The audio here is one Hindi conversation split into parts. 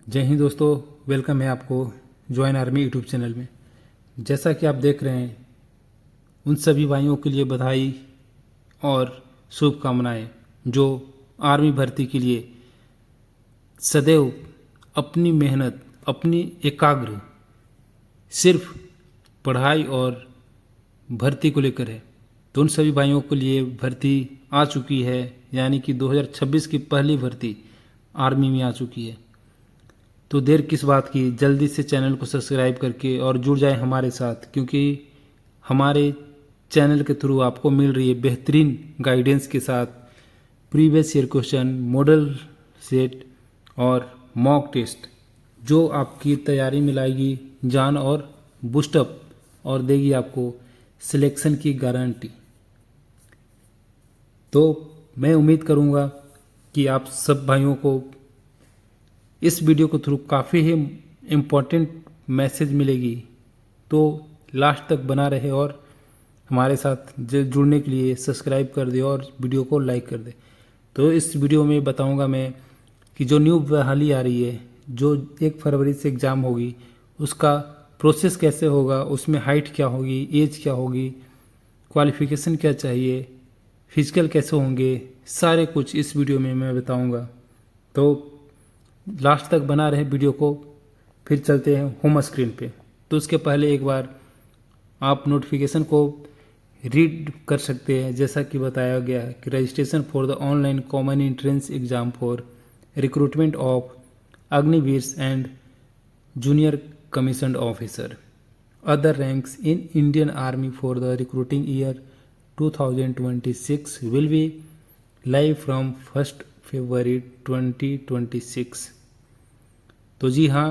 जय हिंद दोस्तों, वेलकम है आपको जॉइन आर्मी यूट्यूब चैनल में। जैसा कि आप देख रहे हैं, उन सभी भाइयों के लिए बधाई और शुभकामनाएं जो आर्मी भर्ती के लिए सदैव अपनी मेहनत, अपनी एकाग्र सिर्फ पढ़ाई और भर्ती को लेकर है। तो उन सभी भाइयों के लिए भर्ती आ चुकी है, यानी कि 2026 की पहली भर्ती आर्मी में आ चुकी है। तो देर किस बात की, जल्दी से चैनल को सब्सक्राइब करके और जुड़ जाएं हमारे साथ, क्योंकि हमारे चैनल के थ्रू आपको मिल रही है बेहतरीन गाइडेंस के साथ previous year question, model set और मॉक टेस्ट, जो आपकी तैयारी में लाएगी जान और बूस्टअप और देगी आपको सिलेक्शन की गारंटी। तो मैं उम्मीद करूंगा कि आप सब भाइयों को इस वीडियो के थ्रू काफ़ी ही इम्पोर्टेंट मैसेज मिलेगी। तो लास्ट तक बना रहे और हमारे साथ जुड़ने के लिए सब्सक्राइब कर दे और वीडियो को लाइक कर दे। तो इस वीडियो में बताऊंगा मैं कि जो न्यू बहाली आ रही है, जो 1 फरवरी से एग्ज़ाम होगी, उसका प्रोसेस कैसे होगा, उसमें हाइट क्या होगी, एज क्या होगी, क्वालिफिकेशन क्या चाहिए, फिजिकल कैसे होंगे, सारे कुछ इस वीडियो में मैं बताऊंगा। तो लास्ट तक बना रहे वीडियो को। फिर चलते हैं होम स्क्रीन पे। तो उसके पहले एक बार आप नोटिफिकेशन को रीड कर सकते हैं। जैसा कि बताया गया है कि registration for the online common entrance exam for recruitment of Agniveer and junior commissioned officer other ranks in Indian army for the recruiting year 2026 will be live from 1 फरवरी 2026। तो जी हाँ,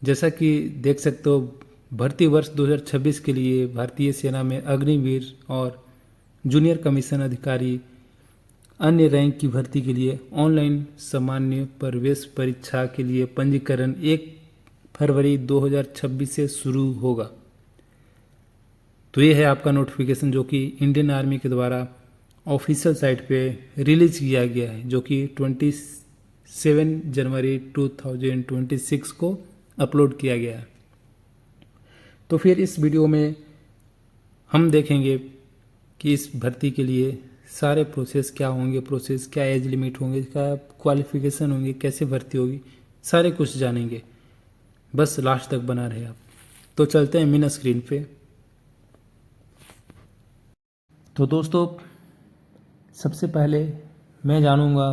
जैसा कि देख सकते हो, भर्ती वर्ष 2026 के लिए भारतीय सेना में अग्निवीर और जूनियर कमीशन अधिकारी अन्य रैंक की भर्ती के लिए ऑनलाइन सामान्य प्रवेश परीक्षा के लिए पंजीकरण 1 फरवरी 2026 से शुरू होगा। तो ये है आपका नोटिफिकेशन जो कि इंडियन आर्मी के द्वारा ऑफिशियल साइट पे रिलीज किया गया है, जो कि 27 जनवरी 2026 को अपलोड किया गया है। तो फिर इस वीडियो में हम देखेंगे कि इस भर्ती के लिए सारे प्रोसेस क्या होंगे, प्रोसेस क्या, एज लिमिट होंगे, क्या क्वालिफिकेशन होंगे, कैसे भर्ती होगी, सारे कुछ जानेंगे। बस लास्ट तक बना रहे आप। तो चलते हैं मेन स्क्रीन पे। तो दोस्तों, सबसे पहले मैं जानूंगा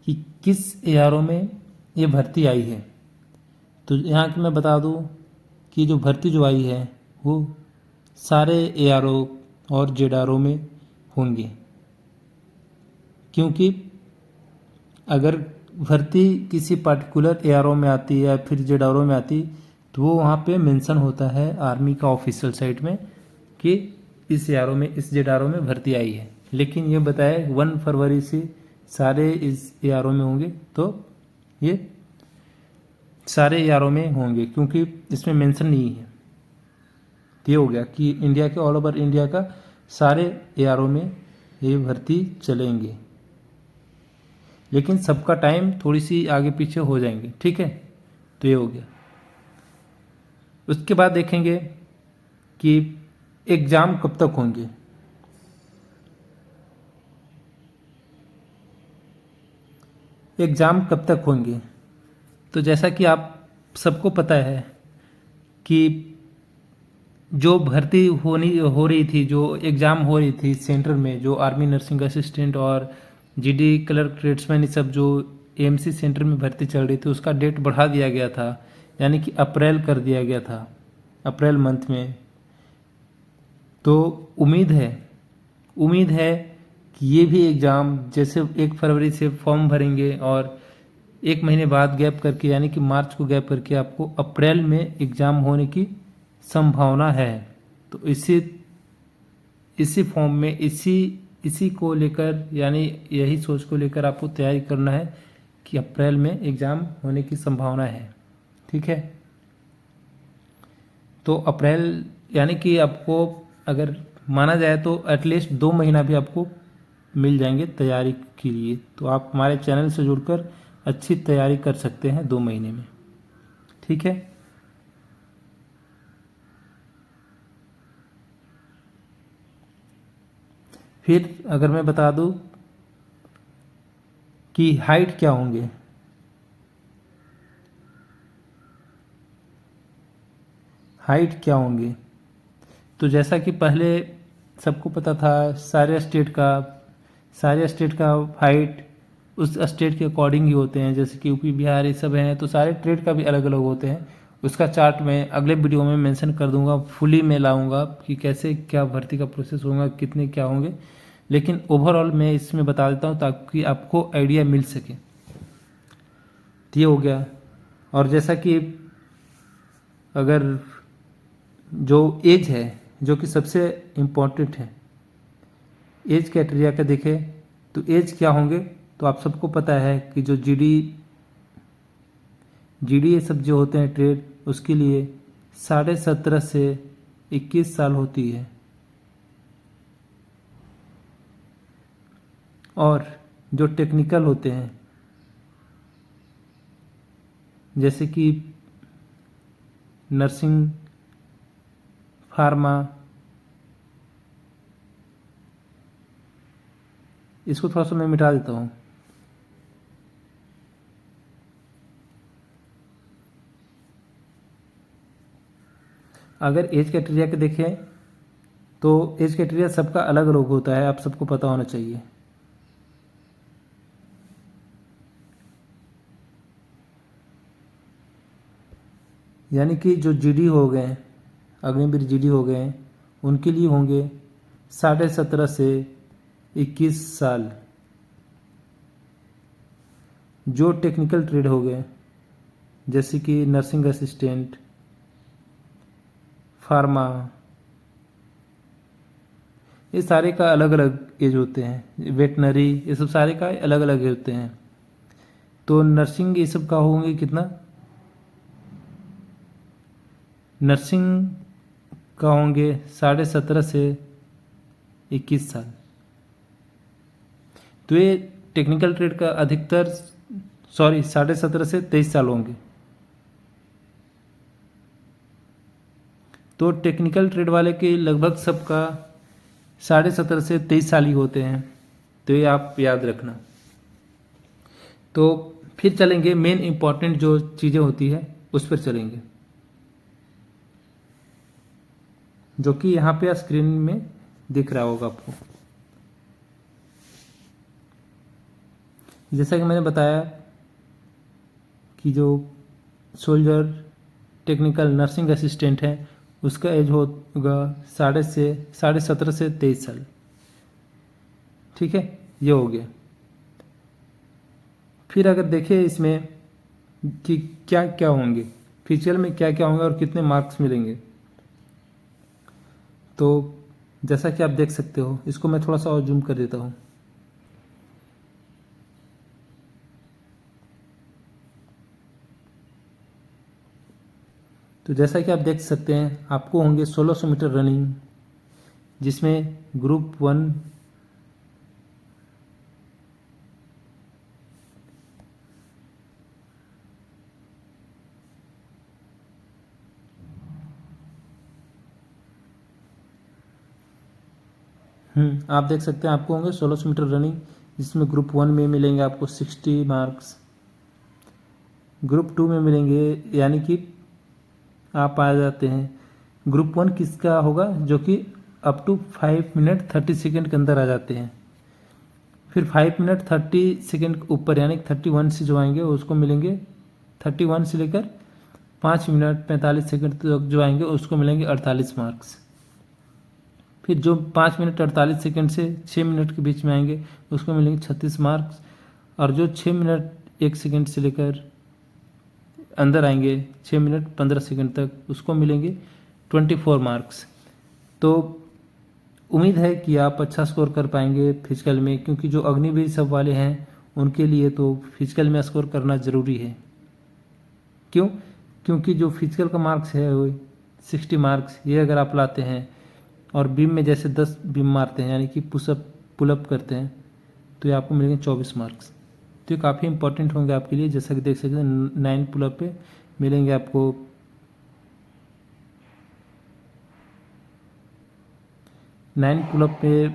कि किस एआरओ में ये भर्ती आई है। तो यहाँ की मैं बता दूं कि जो भर्ती जो आई है वो सारे एआरओ और जेडआरओ में होंगे, क्योंकि अगर भर्ती किसी पर्टिकुलर एआरओ में आती है या फिर जेडआरओ में आती, तो वो वहाँ पे मेंशन होता है आर्मी का ऑफिशियल साइट में कि इस एआरओ में, इस जेडआरओ में भर्ती आई है। लेकिन ये बताया 1 फरवरी से सारे इस एआरओ में होंगे, तो ये सारे एआरओ में होंगे क्योंकि इसमें मेंशन नहीं है। तो ये हो गया कि इंडिया के, ऑल ओवर इंडिया का सारे एआरओ में ये भर्ती चलेंगे, लेकिन सबका टाइम थोड़ी सी आगे पीछे हो जाएंगे, ठीक है। तो ये हो गया। उसके बाद देखेंगे कि एग्ज़ाम कब तक होंगे। एग्ज़ाम कब तक होंगे, तो जैसा कि आप सबको पता है कि जो भर्ती हो रही थी, जो एग्ज़ाम हो रही थी सेंटर में, जो आर्मी नर्सिंग असिस्टेंट और जीडी क्लर्क ट्रेड्समैन, ये सब जो एएमसी सेंटर में भर्ती चल रही थी, उसका डेट बढ़ा दिया गया था, यानी कि अप्रैल कर दिया गया था, अप्रैल मंथ में। तो उम्मीद है कि ये भी एग्ज़ाम जैसे 1 फरवरी से फॉर्म भरेंगे और 1 महीने बाद गैप करके, यानी कि मार्च को गैप करके आपको अप्रैल में एग्ज़ाम होने की संभावना है। तो इसी फॉर्म में, इसी को लेकर, यानी यही सोच को लेकर आपको तैयारी करना है कि अप्रैल में एग्ज़ाम होने की संभावना है, ठीक है। तो अप्रैल, यानी कि आपको अगर माना जाए तो एटलीस्ट 2 महीना भी आपको मिल जाएंगे तैयारी के लिए। तो आप हमारे चैनल से जुड़कर अच्छी तैयारी कर सकते हैं 2 महीने में। ठीक है। फिर अगर मैं बता दूं कि हाइट क्या होंगे, हाइट क्या होंगे, तो जैसा कि पहले सबको पता था सारे स्टेट का हाइट उस स्टेट के अकॉर्डिंग ही होते हैं। जैसे कि यूपी बिहार ये सब हैं, तो सारे स्टेट का भी अलग अलग होते हैं। उसका चार्ट मैं अगले वीडियो में मेंशन कर दूंगा, फुली मैं लाऊंगा कि कैसे क्या भर्ती का प्रोसेस होगा, कितने क्या होंगे। लेकिन ओवरऑल मैं इसमें बता देता हूँ ताकि आपको आइडिया मिल सके। तो ये हो गया। और जैसा कि अगर जो एज है, जो कि सबसे इम्पोर्टेंट है, एज क्राइटेरिया का देखें तो एज क्या होंगे, तो आप सबको पता है कि जो जीडी ये सब जो होते हैं ट्रेड, उसके लिए 17.5 से 21 साल होती है। और जो टेक्निकल होते हैं जैसे कि नर्सिंग, फार्मा, इसको थोड़ा सा मैं मिटा देता हूँ। अगर एज क्राइटेरिया के देखें तो एज क्राइटेरिया सबका अलग अलग होता है, आप सबको पता होना चाहिए। यानी कि जो जीडी हो गए, अग्निवीर जीडी हो गए, उनके लिए होंगे 17.5 से 21 साल। जो टेक्निकल ट्रेड हो गए जैसे कि नर्सिंग असिस्टेंट, फार्मा, ये सारे का अलग अलग एज होते हैं। वेटनरी, ये सब सारे का अलग अलग एज होते हैं। तो नर्सिंग ये सब का होंगे कितना, नर्सिंग का होंगे 17.5 से 21 साल। तो ये टेक्निकल ट्रेड का अधिकतर 17.5 से 23 साल होंगे। तो टेक्निकल ट्रेड वाले के लगभग सबका 17.5 से 23 साल ही होते हैं। तो ये आप याद रखना। तो फिर चलेंगे मेन इंपॉर्टेंट जो चीज़ें होती है उस पर चलेंगे, जो कि यहाँ पे स्क्रीन में दिख रहा होगा आपको। जैसा कि मैंने बताया कि जो सोल्जर टेक्निकल नर्सिंग असिस्टेंट है उसका एज होगा 17.5 से 23 साल। ठीक है, ये हो गया। फिर अगर देखें इसमें कि क्या क्या होंगे, फिजिकल में क्या क्या होंगे और कितने मार्क्स मिलेंगे, तो जैसा कि आप देख सकते हो, इसको मैं थोड़ा सा और जूम कर देता हूँ। तो जैसा कि आप देख सकते हैं आपको होंगे 1600 मीटर रनिंग, जिसमें ग्रुप 1 आप देख सकते हैं आपको होंगे 1600 मीटर रनिंग, जिसमें ग्रुप 1 में मिलेंगे आपको 60 मार्क्स, ग्रुप 2 में मिलेंगे, यानी कि आप आ जाते हैं। ग्रुप 1 किसका होगा, जो कि अप टू 5 मिनट 30 सेकेंड के अंदर आ जाते हैं। फिर 5 मिनट 30 सेकेंड ऊपर यानी 31 से जो आएंगे उसको मिलेंगे 31 से लेकर 5 मिनट 45 सेकेंड तक जो आएंगे उसको मिलेंगे 48 मार्क्स। फिर जो 5 मिनट 48 सेकेंड से 6 मिनट के बीच में आएंगे उसको मिलेंगे 36 मार्क्स। और जो 6 मिनट 1 सेकेंड से लेकर अंदर आएंगे 6 मिनट 15 सेकेंड तक उसको मिलेंगे 24 मार्क्स। तो उम्मीद है कि आप अच्छा स्कोर कर पाएंगे फिजिकल में, क्योंकि जो अग्निवीर सब वाले हैं उनके लिए तो फिजिकल में स्कोर करना ज़रूरी है। क्यों? क्योंकि जो फिजिकल का मार्क्स है वो 60 मार्क्स, ये अगर आप लाते हैं और बीम में जैसे 10 बीम मारते हैं यानी कि पुशअप पुलअप करते हैं तो ये आपको मिलेंगे 24 मार्क्स। तो ये काफ़ी इंपॉर्टेंट होंगे आपके लिए। जैसा कि देख सकते हैं 9 पुलअप पे मिलेंगे आपको 9 पुलअप पे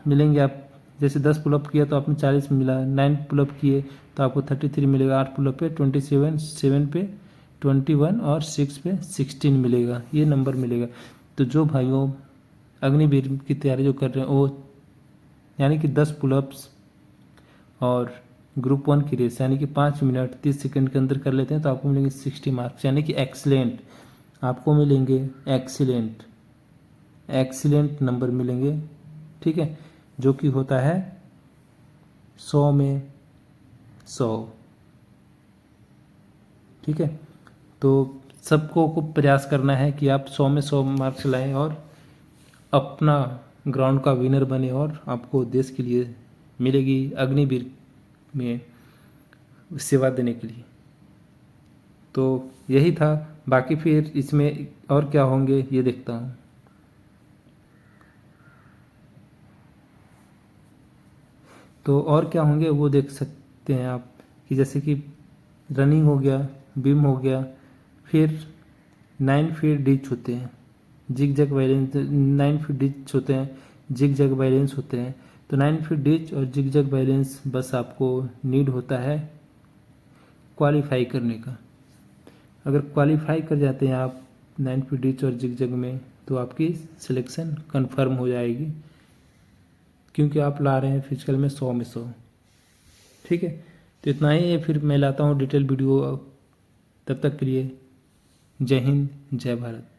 मिलेंगे आप, जैसे 10 पुलअप किया तो आपने 40 मिला, 9 पुलअप किए तो आपको 33 मिलेगा, 8 पुलअप पे 27, 7 पे 21 और 6 पे 16 मिलेगा, ये नंबर मिलेगा। तो जो भाइयों अग्निवीर की तैयारी जो कर रहे हैं वो यानी कि 10 पुलअप्स और ग्रुप 1 की रेस यानी कि 5 मिनट 30 सेकंड के अंदर कर लेते हैं तो आपको मिलेंगे 60 मार्क्स, यानी कि एक्सीलेंट आपको मिलेंगे, एक्सीलेंट नंबर मिलेंगे, ठीक है, जो कि होता है 100 में 100, ठीक है। तो सबको को प्रयास करना है कि आप 100 में 100 मार्क्स लाएं और अपना ग्राउंड का विनर बने और आपको देश के लिए मिलेगी अग्निवीर में सेवा देने के लिए। तो यही था, बाकी फिर इसमें और क्या होंगे ये देखता हूँ। तो और क्या होंगे वो देख सकते हैं आप, कि जैसे कि रनिंग हो गया, बिम हो गया, फिर 9 फीट डिच होते हैं, zigzag balance, 9 feet ditch होते हैं, जिग जैग बैलेंस होते हैं। तो 9 फीट डिच और जिग जैग बैलेंस बस आपको नीड होता है क्वालिफाई करने का। अगर क्वालिफाई कर जाते हैं आप 9 फीट डिच और जिग जैग में तो आपकी सिलेक्शन कंफर्म हो जाएगी, क्योंकि आप ला रहे हैं फिजिकल में 100 में 100, ठीक है। तो इतना ही है, फिर मैं लाता हूँ डिटेल वीडियो, तब तक के लिए जय हिंद जय भारत।